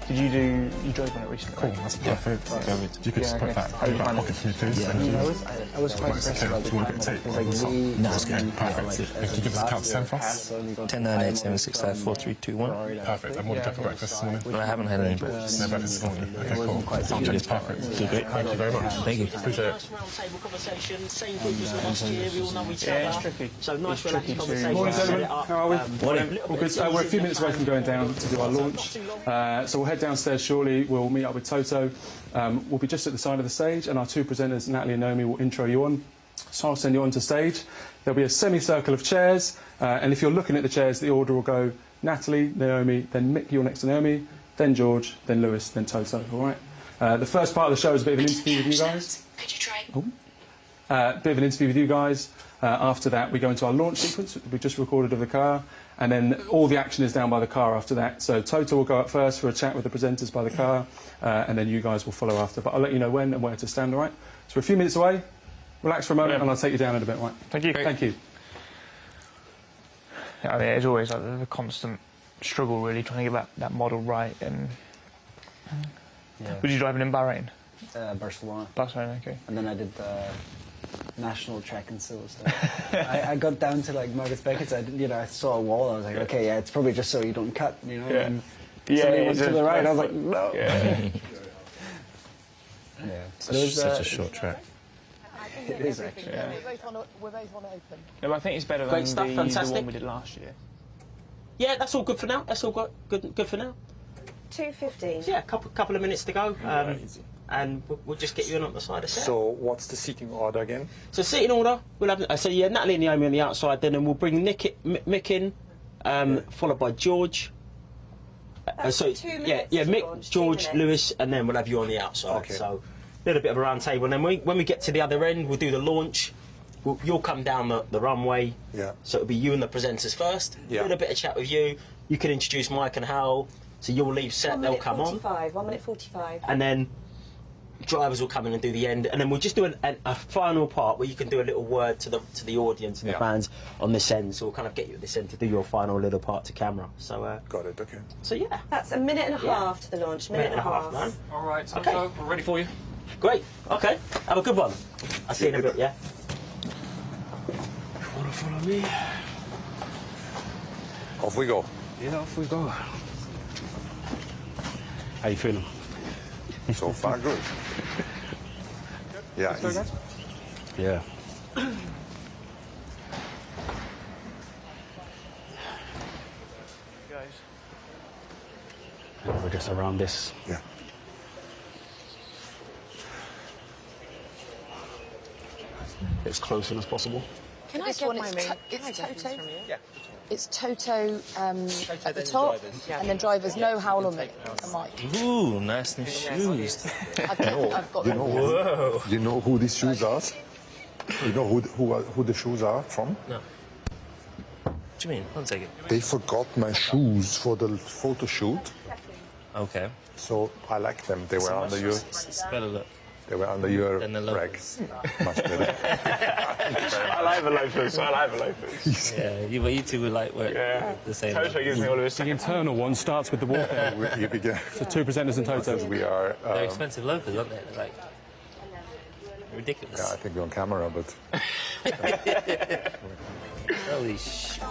You drove on it recently? Cool, that's perfect. You could just put that in your back pocket for me, please. Thank you. I was quite impressed by the Do you want a bit of tape? No, it's okay. Perfect. Can you give us a count to 10 for us? 10, 9, 8, 7, 6, 5, 4, 3, 2, 1. Perfect. I'm ordered for breakfast this morning. I haven't had any breakfast. No breakfast this morning. Okay, cool. Perfect. Great. Thank you very much. Thank you. Appreciate it. Round table conversation, same group as last year, we all know each other. It's tricky. So nice relaxed conversation. Morning, gentlemen. How are we? Morning. All good. We're a few minutes away from going down to do our launch. So we'll head downstairs shortly. We'll meet up with Toto. We'll be just at the side of the stage, and our two presenters, Natalie and Naomi, will intro you on. So I'll send you on to stage. There'll be a semicircle of chairs, and if you're looking at the chairs, the order will go Natalie, Naomi, then Mick, you're next to Naomi, then George, then Lewis, then Toto. All right. The first part of the show is a bit of an interview with you guys. Could you try? Bit of an interview with you guys. After that, we go into our launch sequence, which we just recorded of the car, and then all the action is down by the car after that. So Toto will go up first for a chat with the presenters by the car, and then you guys will follow after. But I'll let you know when and where to stand, all right? So we're a few minutes away. Relax for a moment, and I'll take you down in a bit, right? Thank you. Thank you. Yeah, I mean, it's always like the constant struggle, really, trying to get that model right. And was you driving in Bahrain? Barcelona. Barcelona, okay. And then I did the national track and so I got down to like Margaret's Beckett. I saw a wall. I was like, okay, yeah, it's probably just so you don't cut, you know. Yeah. And somebody went to the right. I was like, no. Yeah. Yeah. Such a short track. It is actually. Yeah. We're both on open. No, but I think it's better Great than stuff, the fantastic. one we did last year. Yeah, that's all good for now. That's all good for now. 2:15. Yeah, couple of minutes to go. And we'll just get you in on the side of set. So what's the seating order again? So seating order, we'll have Natalie and Naomi on the outside, then and we'll bring Mick in, followed by George. So 2 minutes, Mick, George, Lewis, and then we'll have you on the outside. Okay. So a little bit of a round table, and then when we get to the other end, we'll do the launch. You'll come down the runway. Yeah. So it'll be you and the presenters first. Yeah. A little bit of chat with you. You can introduce Mike and Hal. So you'll leave set, they'll come on. 1 minute 45. And then drivers will come in and do the end, and then we'll just do a final part where you can do a little word to the audience and the fans on this end. So we'll kind of get you at this end to do your final little part to camera. So Got it, okay. So yeah. That's a minute and a half to the launch. Minute and a half. man. All right, so Okay. we're ready for you. Great. Okay. Have a good one. I'll see you in a bit. Yeah. Wanna follow me? Off we go. Yeah, off we go. How you feeling? So far, good. Yeah, easy. Yeah. Guys. We're just around this. Yeah. As close in as possible. Can I get my ring? It's Toto. Yeah. It's Toto at the top, and then drivers know Howell and Mike. Ooh, nice new shoes. I've got them. Whoa. You know who these shoes are? You know who the shoes are from? No. What do you mean? 1 second. They forgot my shoes for the photo shoot, Okay. so I like them. They were under your. It's better look. They were under your Than the rack. loafers. Much better. I like the loafers. Yeah, you two would like work the same. Toto gives me all of this. The internal one starts with the walk-in. You begin. So two presenters and Toto. We are. They're expensive loafers, aren't they? They're like ridiculous. Yeah, I think we're on camera, but. Holy shit.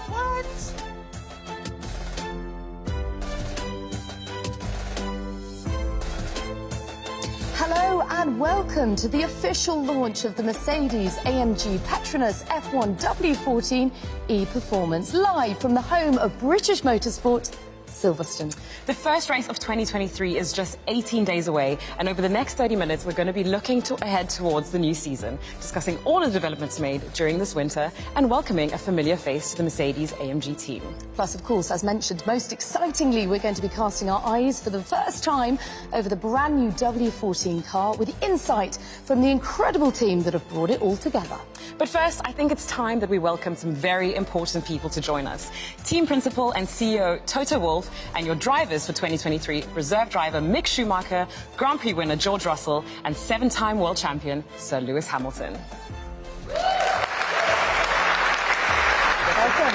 Hello and welcome to the official launch of the Mercedes-AMG PETRONAS F1 W14 e-Performance, live from the home of British motorsport, Silverstone. The first race of 2023 is just 18 days away, and over the next 30 minutes, we're going to be looking ahead towards the new season, discussing all the developments made during this winter and welcoming a familiar face to the Mercedes-AMG team. Plus, of course, as mentioned, most excitingly, we're going to be casting our eyes for the first time over the brand new W14 car with insight from the incredible team that have brought it all together. But first, I think it's time that we welcome some very important people to join us. Team Principal and CEO Toto Wolff, and your drivers for 2023, reserve driver Mick Schumacher, Grand Prix winner George Russell, and 7-time world champion Sir Lewis Hamilton. Welcome. Welcome.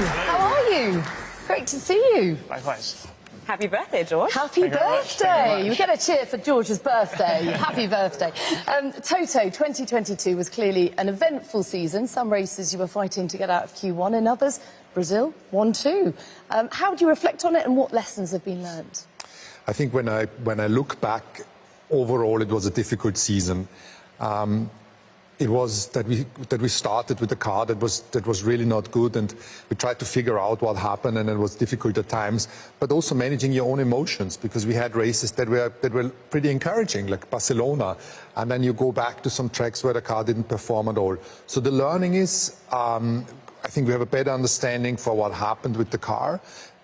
How are you? Great to see you. Likewise. Happy birthday, George. Happy birthday. We get a cheer for George's birthday. Happy birthday. Toto, 2022 was clearly an eventful season. Some races you were fighting to get out of Q1 and others, Brazil, won too. How do you reflect on it and what lessons have been learned? I think when I look back, overall it was a difficult season. It was that we started with a car that was really not good, and we tried to figure out what happened, and it was difficult at times. But also managing your own emotions, because we had races that were pretty encouraging, like Barcelona, and then you go back to some tracks where the car didn't perform at all. So the learning is, I think we have a better understanding for what happened with the car.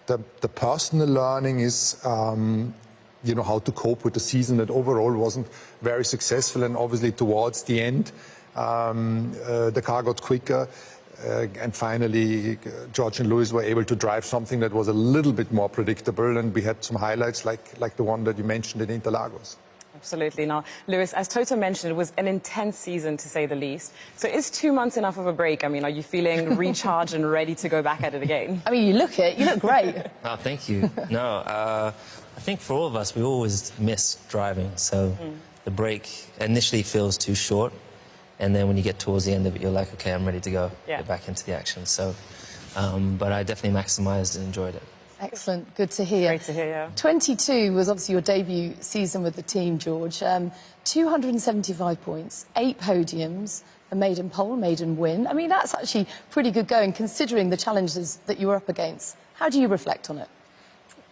The personal learning is, you know, how to cope with the season that overall wasn't very successful, and obviously towards the end. The car got quicker, and finally George and Lewis were able to drive something that was a little bit more predictable, and we had some highlights like the one that you mentioned in Interlagos. Absolutely. Now, Lewis, as Toto mentioned, it was an intense season to say the least. So is 2 months enough of a break? I mean, are you feeling recharged and ready to go back at it again? I mean, you look great. Oh, thank you. No, I think for all of us, we always miss driving. So the break initially feels too short. And then when you get towards the end of it, you're like, okay, I'm ready to go, get back into the action. So, but I definitely maximized and enjoyed it. Excellent, good to hear. Great to hear, yeah. 22 was obviously your debut season with the team, George. 275 points, 8 podiums, a maiden pole, maiden win. I mean, that's actually pretty good going, considering the challenges that you were up against. How do you reflect on it?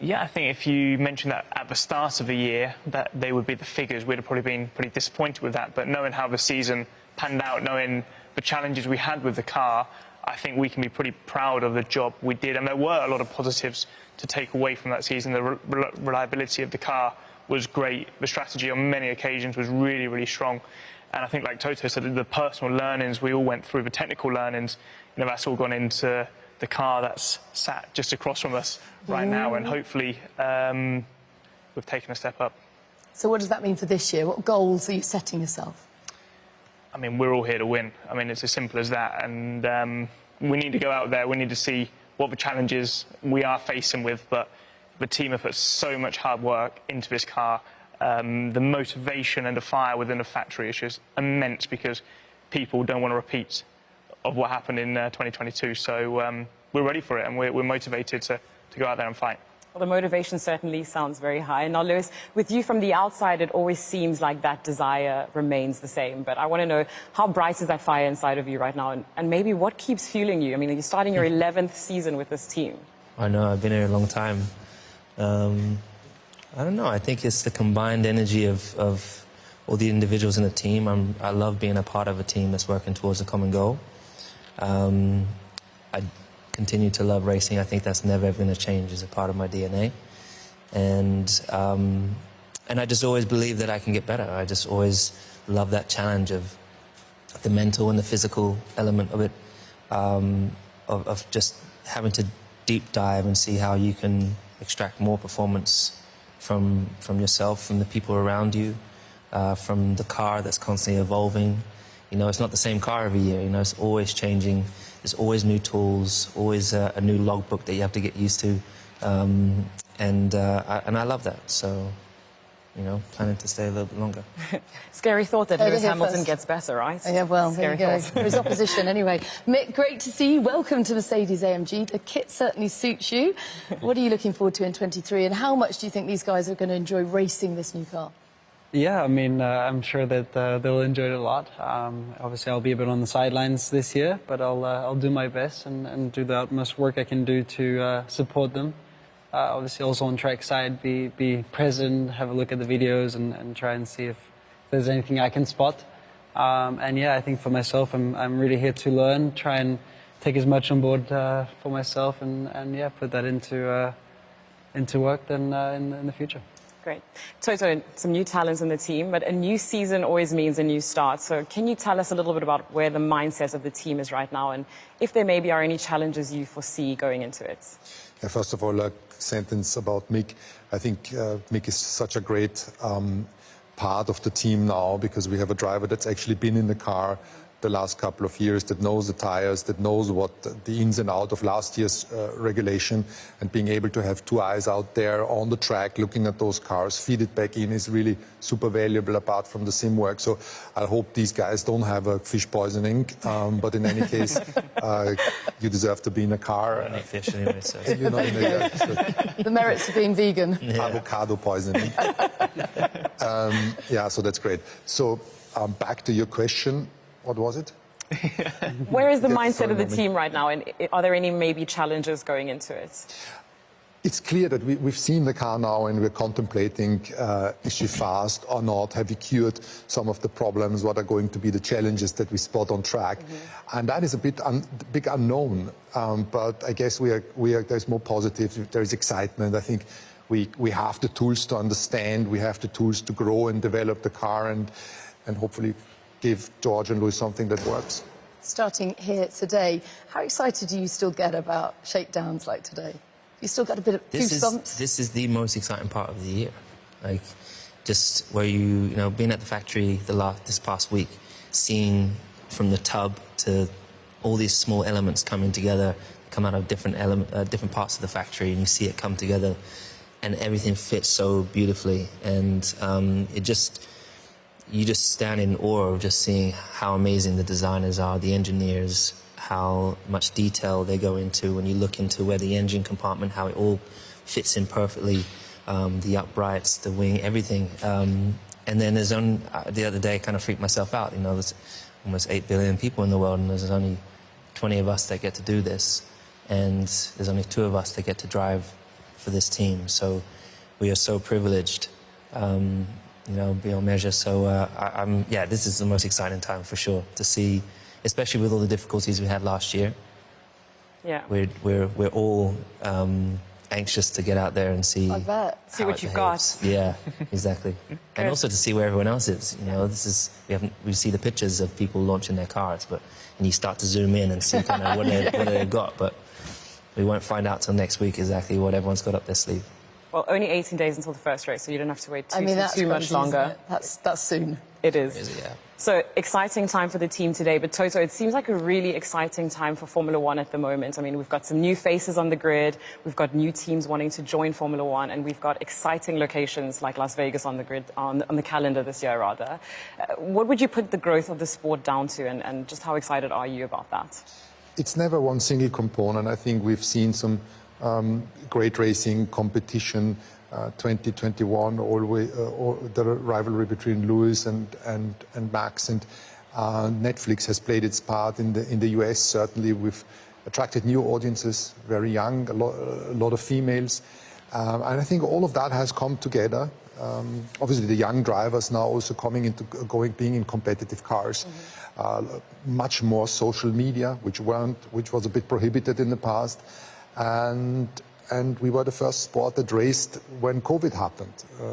Yeah, I think if you mentioned that at the start of the year, that they would be the figures, we'd have probably been pretty disappointed with that. But knowing how the season panned out, knowing the challenges we had with the car, I think we can be pretty proud of the job we did. And there were a lot of positives to take away from that season. The reliability of the car was great. The strategy on many occasions was really, really strong. And I think, like Toto said, the personal learnings we all went through, the technical learnings, you know, that's all gone into the car that's sat just across from us right now. And hopefully we've taken a step up. So what does that mean for this year? What goals are you setting yourself? I mean, we're all here to win. I mean, it's as simple as that. And we need to go out there. We need to see what the challenges we are facing with. But the team have put so much hard work into this car. The motivation and the fire within the factory is just immense, because people don't want to repeat of what happened in 2022. So we're ready for it, and we're motivated to go out there and fight. Well, the motivation certainly sounds very high. Now, Lewis, with you from the outside, it always seems like that desire remains the same. But I want to know, how bright is that fire inside of you right now? And maybe what keeps fueling you? I mean, you're starting your 11th season with this team. I know, I've been here a long time. I don't know, I think it's the combined energy of all the individuals in the team. I love being a part of a team that's working towards a common goal. I continue to love racing. I think that's never ever going to change as a part of my DNA. And I just always believe that I can get better. I just always love that challenge of the mental and the physical element of it, of just having to deep dive and see how you can extract more performance from yourself, from the people around you, from the car that's constantly evolving. You know, it's not the same car every year. You know, it's always changing. There's always new tools, always a new logbook that you have to get used to, and I love that. So, you know, planning to stay a little bit longer. Scary thought that Lewis Hamilton gets better, right? Yeah, well, there you go. There is opposition anyway. Mick, great to see you. Welcome to Mercedes-AMG. The kit certainly suits you. What are you looking forward to in 23, and how much do you think these guys are going to enjoy racing this new car? Yeah, I mean, I'm sure that they'll enjoy it a lot. Obviously, I'll be a bit on the sidelines this year, but I'll do my best and do the utmost work I can do to support them. Obviously, also on track side, be present, have a look at the videos, and try and see if there's anything I can spot. And yeah, I think for myself, I'm really here to learn, try and take as much on board for myself, and yeah, put that into work then in the future. Great. Toto, some new talents in the team, but a new season always means a new start. So can you tell us a little bit about where the mindset of the team is right now, and if there maybe are any challenges you foresee going into it? Yeah, first of all, a sentence about Mick. I think Mick is such a great part of the team now, because we have a driver that's actually been in the car the last couple of years, that knows the tires, that knows what the ins and outs of last year's regulation, and being able to have two eyes out there on the track looking at those cars, feed it back in, is really super valuable apart from the sim work. So I hope these guys don't have a fish poisoning, but in any case, you deserve to be in a car. I don't eat fish anyway, so. You know, The merits of being vegan. avocado poisoning. Yeah, so that's great. So back to your question. What was it? Where is the Yeah, mindset sorry, of the Naomi. team right now, and are there any maybe challenges going into it? It's clear that we've seen the car now and we're contemplating, is she fast or not? Have we cured some of the problems? What are going to be the challenges that we spot on track? And that is a big unknown. But I guess there's more positive, there is excitement. I think we have the tools to understand, we have the tools to grow and develop the car and hopefully give George and Lewis something that works. Starting here today, how excited do you still get about shakedowns like today? You still got a bit of goosebumps? This is the most exciting part of the year. Like, just where you know, being at the factory this past week, seeing from the tub to all these small elements coming together, come out of different parts of the factory, and you see it come together, and everything fits so beautifully, and you just stand in awe of just seeing how amazing the designers are, the engineers, how much detail they go into when you look into where the engine compartment, how it all fits in perfectly, the uprights, the wing, everything. And then there's the other day I kind of freaked myself out. You know, there's almost 8 billion people in the world, and there's only 20 of us that get to do this. And there's only 2 of us that get to drive for this team. So we are so privileged. You know, beyond measure. So yeah, this is the most exciting time for sure to see, especially with all the difficulties we had last year. Yeah. We're all anxious to get out there and see. I bet. See how what it you've behaves. got. Yeah, exactly. And also to see where everyone else is. You know, we see the pictures of people launching their cars, and you start to zoom in and see kind of what they've got, but we won't find out till next week exactly what everyone's got up their sleeve. Well, only 18 days until the first race, so you don't have to wait that's too much crazy, longer. isn't it? That's soon. It is. Yeah. So, exciting time for the team today. But Toto, it seems like a really exciting time for Formula One at the moment. I mean, we've got some new faces on the grid. We've got new teams wanting to join Formula One. And we've got exciting locations like Las Vegas on the grid, on the calendar this year, rather. What would you put the growth of the sport down to? And just how excited are you about that? It's never one single component. I think we've seen some great racing competition. 2021, always the rivalry between Lewis and Max, and Netflix has played its part in the US. Certainly, we've attracted new audiences, very young, a lot of females, and I think all of that has come together. Obviously, the young drivers now also being in competitive cars. Much more social media, which was a bit prohibited in the past, and we were the first sport that raced when COVID happened.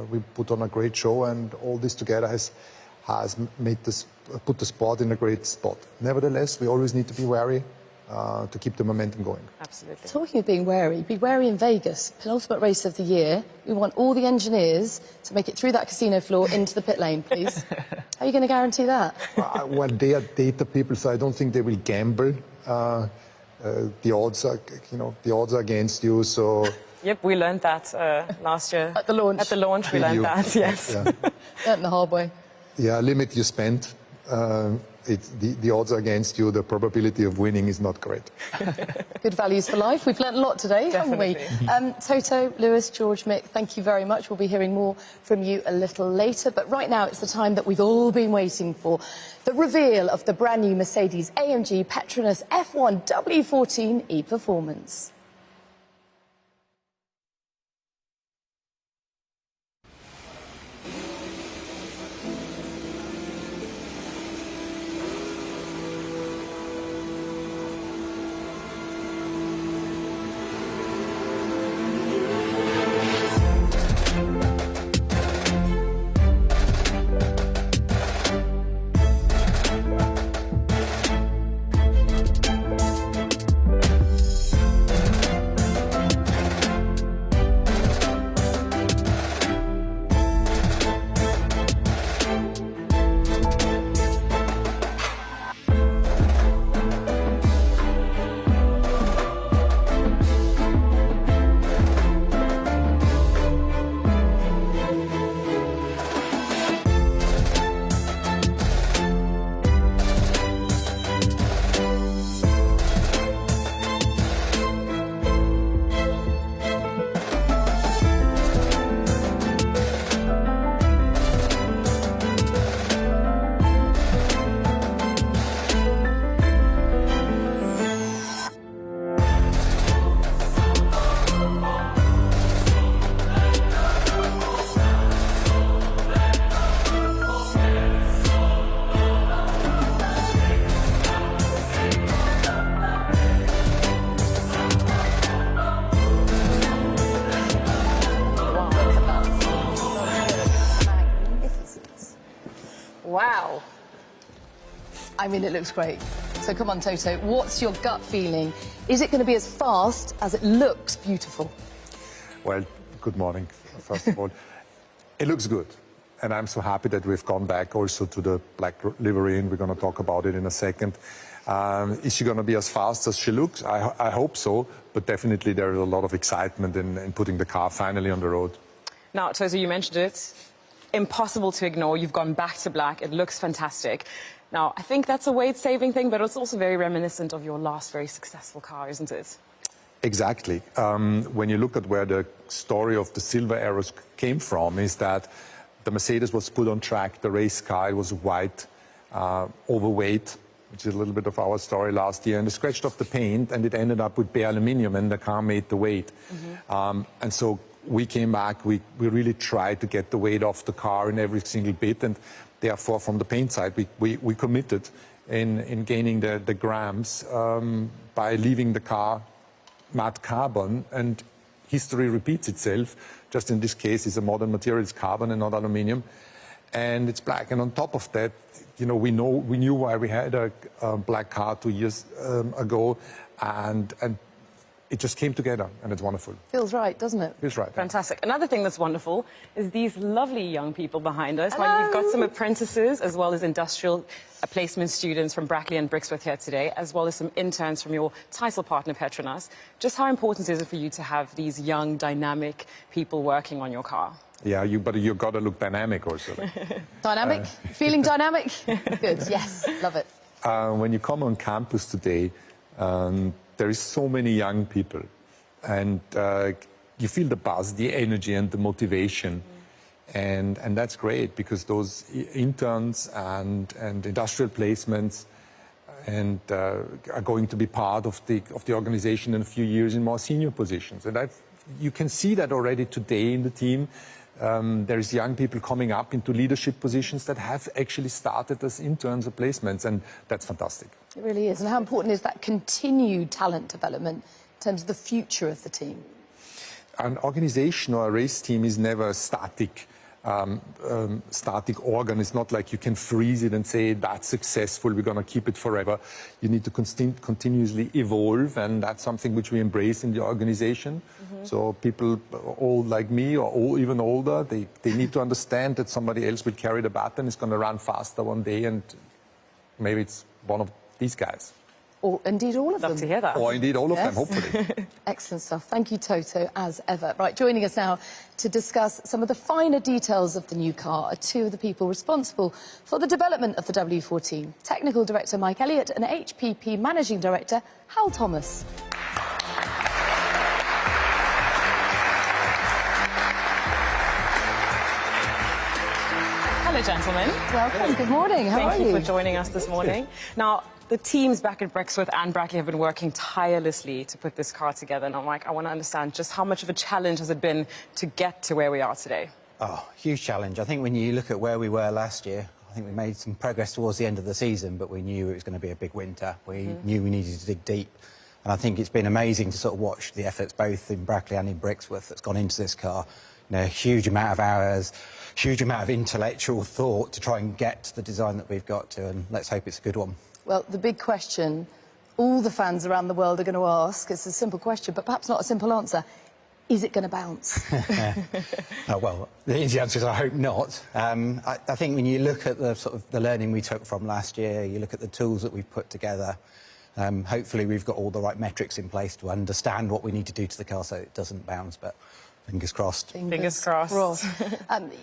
We put on a great show, and all this together has put the sport in a great spot. Nevertheless, we always need to be wary to keep the momentum going. Absolutely. Talking of being wary, be wary in Vegas, penultimate race of the year. We want all the engineers to make it through that casino floor into the pit lane, please. How are you going to guarantee that? Well, they are data people, so I don't think they will gamble. The odds are against you. So. Yep, we learned that last year At the launch. At the launch, we learned that. Yes. Yeah. Learned the hard way. Yeah, limit your spend. The odds are against you. The probability of winning is not great. Good values for life. We've learnt a lot today, haven't we? Toto, Lewis, George, Mick, thank you very much. We'll be hearing more from you a little later. But right now, it's the time that we've all been waiting for. The reveal of the brand new Mercedes-AMG PETRONAS F1 W14 e-Performance. Wow. I mean, it looks great. So come on, Toto, what's your gut feeling? Is it going to be as fast as it looks beautiful? Well, good morning, first of all. It looks good. And I'm so happy that we've gone back also to the black livery, and we're going to talk about it in a second. Is she going to be as fast as she looks? I hope so, but definitely there is a lot of excitement in putting the car finally on the road. Now, Toto, you mentioned it. Impossible to ignore. You've gone back to black. It looks fantastic. Now, I think that's a weight-saving thing, but it's also very reminiscent of your last very successful car, isn't it? Exactly. When you look at where the story of the silver arrows came from, is that the Mercedes was put on track, the race car, it was white, overweight, which is a little bit of our story last year, and it scratched off the paint, and it ended up with bare aluminium, and the car made the weight. And so we came back, we really tried to get the weight off the car in every single bit, and therefore from the paint side we committed in gaining the grams by leaving the car matte carbon, and history repeats itself. Just in this case, it's a modern material, it's carbon and not aluminium, and it's black. And on top of that, you know, we knew why we had a black car 2 years ago, and it just came together, and it's wonderful. Feels right, doesn't it? Feels right. Fantastic. Another thing that's wonderful is these lovely young people behind us. Like, we've got some apprentices as well as industrial placement students from Brackley and Brixworth here today, as well as some interns from your title partner, Petronas. Just how important is it for you to have these young, dynamic people working on your car? Yeah, but you've got to look dynamic also. Dynamic? Feeling dynamic? Good, yes, love it. When you come on campus today, there is so many young people, and you feel the buzz, the energy and the motivation. And that's great, because those interns and industrial placements and are going to be part of the organization in a few years in more senior positions. And you can see that already today in the team. There's young people coming up into leadership positions that have actually started as interns or placements, and that's fantastic. It really is. And how important is that continued talent development in terms of the future of the team? An organization or a race team is never a static organ. It's not like you can freeze it and say that's successful, we're going to keep it forever. You need to continuously evolve, and that's something which we embrace in the organization. So people old like me or even older, they need to understand that somebody else will carry the baton, is going to run faster one day, and maybe it's one of these guys. Or indeed all of them. Love to hear that. Or indeed all of them, hopefully. Excellent stuff. Thank you, Toto, as ever. Right, joining us now to discuss some of the finer details of the new car are two of the people responsible for the development of the W14. Technical Director Mike Elliott and HPP Managing Director Hal Thomas. Hello, gentlemen. Welcome. Good morning. How are you? Thank you for joining us this morning. Now, the teams back at Brixworth and Brackley have been working tirelessly to put this car together. And Mike, I want to understand just how much of a challenge has it been to get to where we are today? Oh, huge challenge. I think when you look at where we were last year, I think we made some progress towards the end of the season, but we knew it was going to be a big winter. We knew we needed to dig deep. And I think it's been amazing to sort of watch the efforts both in Brackley and in Brixworth that's gone into this car. You know, a huge amount of hours, huge amount of intellectual thought to try and get to the design that we've got to, and let's hope it's a good one. Well, the big question all the fans around the world are going to ask, it's a simple question, but perhaps not a simple answer. Is it going to bounce? Well, the easy answer is I hope not. I think when you look at the sort of the learning we took from last year, you look at the tools that we've put together, hopefully we've got all the right metrics in place to understand what we need to do to the car so it doesn't bounce, but fingers crossed. Fingers crossed.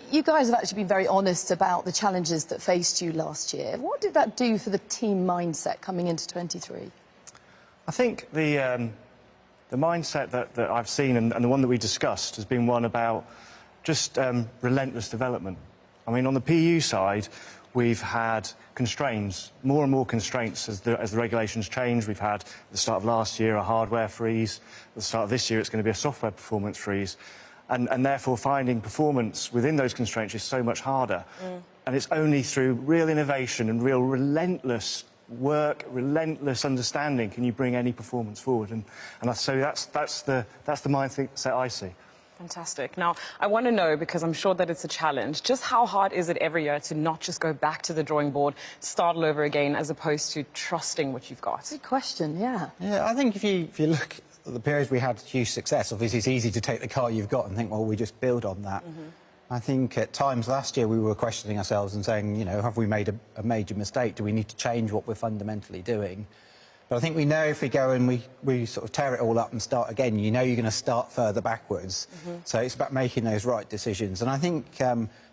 You guys have actually been very honest about the challenges that faced you last year. What did that do for the team mindset coming into 23? I think the mindset that I've seen and the one that we discussed has been one about just relentless development. I mean, on the PU side, we've had constraints, more and more constraints as the regulations change. We've had, at the start of last year, a hardware freeze. At the start of this year, it's going to be a software performance freeze. And therefore, finding performance within those constraints is so much harder. And it's only through real innovation and real relentless work, relentless understanding can you bring any performance forward. And so that's the mindset I see. Fantastic. Now, I want to know, because I'm sure that it's a challenge, just how hard is it every year to not just go back to the drawing board, start all over again, as opposed to trusting what you've got? Good question, yeah. Yeah, I think if you look at the periods we had huge success, obviously it's easy to take the car you've got and think, well, we just build on that. I think at times last year we were questioning ourselves and saying, you know, have we made a major mistake? Do we need to change what we're fundamentally doing? But I think we know if we go and we sort of tear it all up and start again, you know you're going to start further backwards. So it's about making those right decisions. And I think,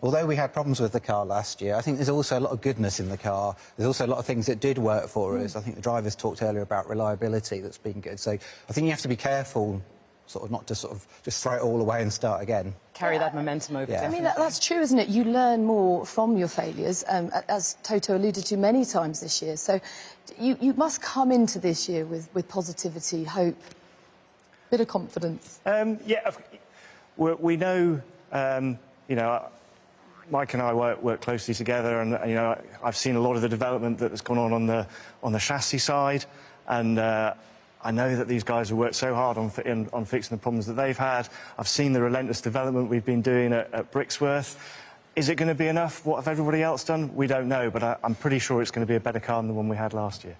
although we had problems with the car last year, I think there's also a lot of goodness in the car. There's also a lot of things that did work for us. I think the drivers talked earlier about reliability that's been good. So I think you have to be careful, sort of not to sort of just throw it all away and start again. Carry that momentum over. Yeah. I mean, that's true, isn't it? You learn more from your failures, as Toto alluded to many times this year. So you must come into this year with positivity, hope, bit of confidence. Yeah, we know, you know, Mike and I work closely together, and you know, I've seen a lot of the development that has gone on the chassis side, and I know that these guys have worked so hard on fixing the problems that they've had. I've seen the relentless development we've been doing at Brixworth. Is it going to be enough? What have everybody else done? We don't know, but I'm pretty sure it's going to be a better car than the one we had last year.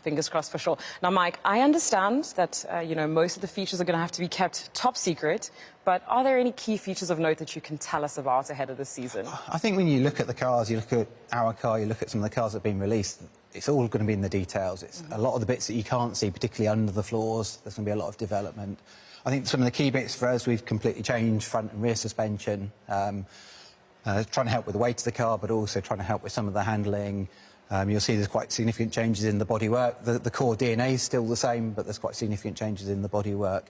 Fingers crossed for sure. Now, Mike, I understand that, you know, most of the features are going to have to be kept top secret, but are there any key features of note that you can tell us about ahead of the season? I think when you look at the cars, you look at our car, you look at some of the cars that have been released, it's all going to be in the details. It's a lot of the bits that you can't see, particularly under the floors. There's going to be a lot of development. I think some of the key bits for us, we've completely changed front and rear suspension, trying to help with the weight of the car, but also trying to help with some of the handling. You'll see there's quite significant changes in the bodywork. The core DNA is still the same, but there's quite significant changes in the bodywork.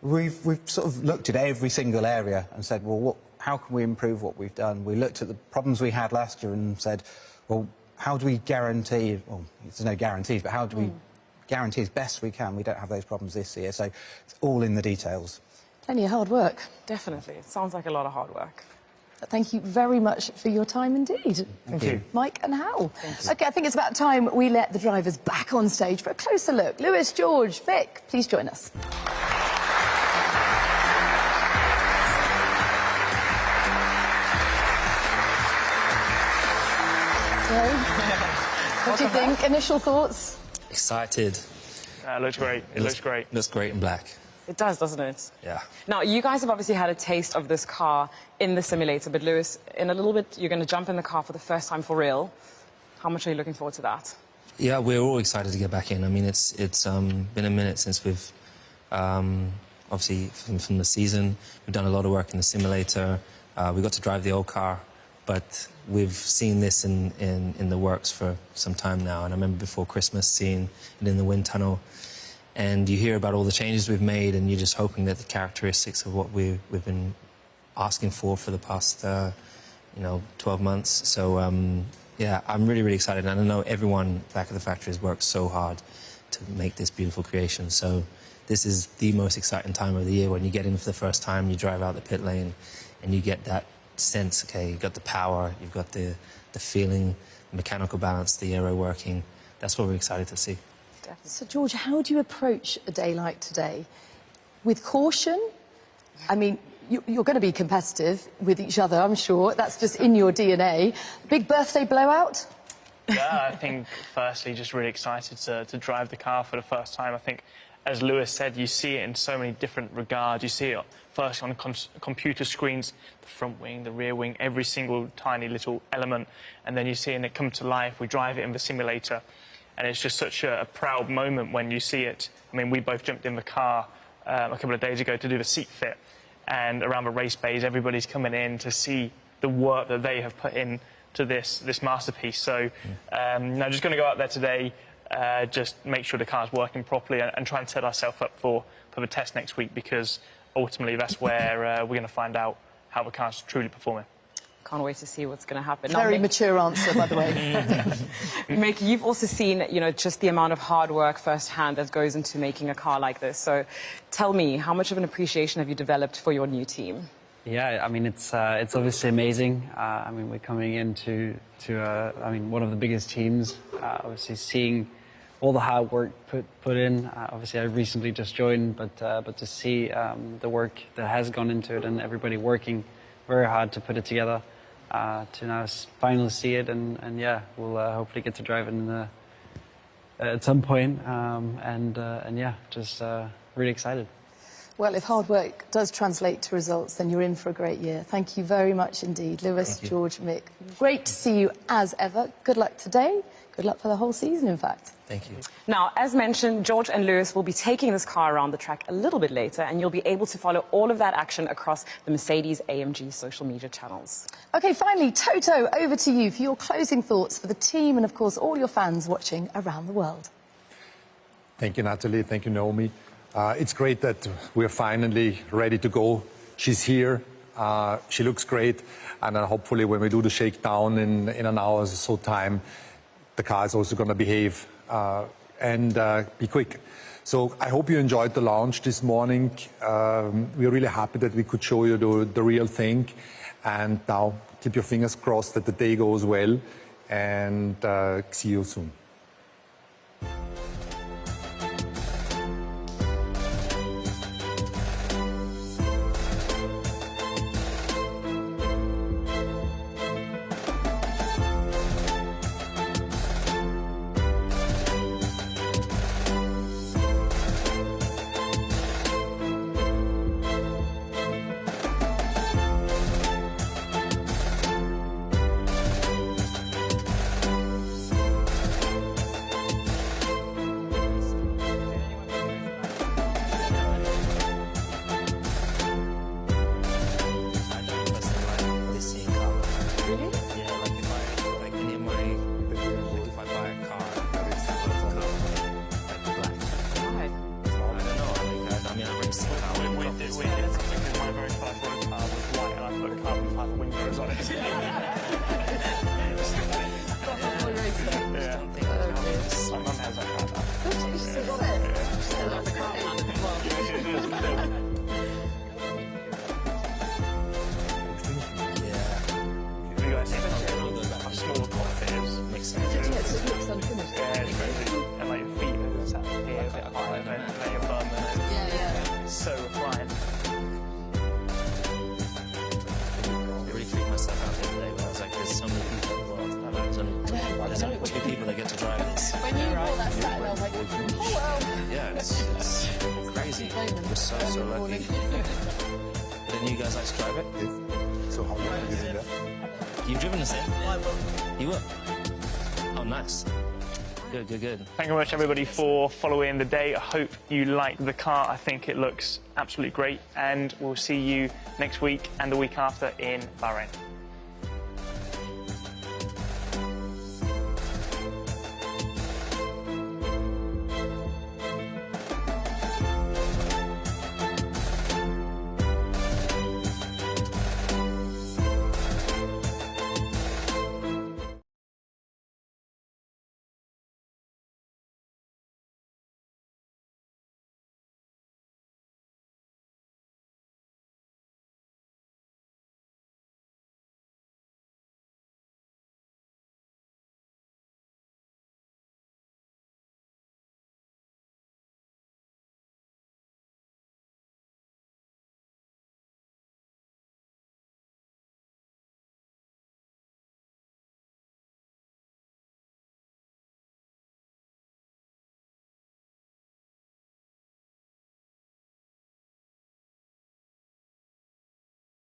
We've sort of looked at every single area and said, well, how can we improve what we've done? We looked at the problems we had last year and said, well, how do we guarantee, well, there's no guarantees, but how do we guarantee as best we can we don't have those problems this year? So it's all in the details. Plenty of hard work. Definitely. It sounds like a lot of hard work. Thank you very much for your time indeed. Thank you. Mike and Hal. OK, I think it's about time we let the drivers back on stage for a closer look. Lewis, George, Vic, please join us. So, what do you think? Initial thoughts? Excited. It looks great. It looks great. Looks great in black. It does, doesn't it? Yeah. Now, you guys have obviously had a taste of this car in the simulator, but Lewis, in a little bit, you're going to jump in the car for the first time for real. How much are you looking forward to that? Yeah, we're all excited to get back in. I mean, it's been a minute since we've, obviously, from the season. We've done a lot of work in the simulator. We got to drive the old car, but we've seen this in the works for some time now. And I remember before Christmas seeing it in the wind tunnel. And you hear about all the changes we've made, and you're just hoping that the characteristics of what we've been asking for the past, 12 months. So, yeah, I'm really, really excited. And I know everyone back at the factory has worked so hard to make this beautiful creation. So this is the most exciting time of the year when you get in for the first time, you drive out the pit lane, and you get that sense, okay, you've got the power, you've got the feeling, the mechanical balance, the aero working. That's what we're excited to see. Definitely. So, George, how do you approach a day like today? With caution? I mean, you're going to be competitive with each other, I'm sure. That's just in your DNA. Big birthday blowout? Yeah, I think, firstly, just really excited to drive the car for the first time. I think, as Lewis said, you see it in so many different regards. You see it first on computer screens, the front wing, the rear wing, every single tiny little element. And then you see it come to life. We drive it in the simulator. And it's just such a proud moment when you see it. I mean, we both jumped in the car a couple of days ago to do the seat fit. And around the race bays, everybody's coming in to see the work that they have put into this masterpiece. So I'm just going to go out there today, just make sure the car's working properly and try and set ourselves up for the test next week, because ultimately that's where we're going to find out how the car's truly performing. Can't wait to see what's going to happen. Very mature answer, by the way. Mick, you've also seen, just the amount of hard work firsthand that goes into making a car like this. So tell me, how much of an appreciation have you developed for your new team? Yeah, I mean, it's obviously amazing. I mean, we're coming into one of the biggest teams. Obviously, seeing all the hard work put in. Obviously, I recently just joined, but to see the work that has gone into it and everybody working very hard to put it together, to now finally see it, and yeah, we'll hopefully get to drive it at some point, and yeah, just really excited. Well, if hard work does translate to results, then you're in for a great year. Thank you very much indeed, Lewis, George, Mick. Great to see you as ever. Good luck today. Good luck for the whole season, in fact. Thank you. Now, as mentioned, George and Lewis will be taking this car around the track a little bit later, and you'll be able to follow all of that action across the Mercedes-AMG social media channels. OK, finally, Toto, over to you for your closing thoughts for the team and, of course, all your fans watching around the world. Thank you, Natalie. Thank you, Naomi. It's great that we're finally ready to go. She's here. She looks great. And hopefully when we do the shakedown in an hour or so time, the car is also going to behave and be quick. So I hope you enjoyed the launch this morning. We're really happy that we could show you the real thing. And now keep your fingers crossed that the day goes well. And see you soon. We're so lucky. But then you guys like to drive it? So how long have you been there? You've driven the same? You will? Oh, nice. Good. Thank you very much, everybody, for following the day. I hope you like the car. I think it looks absolutely great. And we'll see you next week and the week after in Bahrain.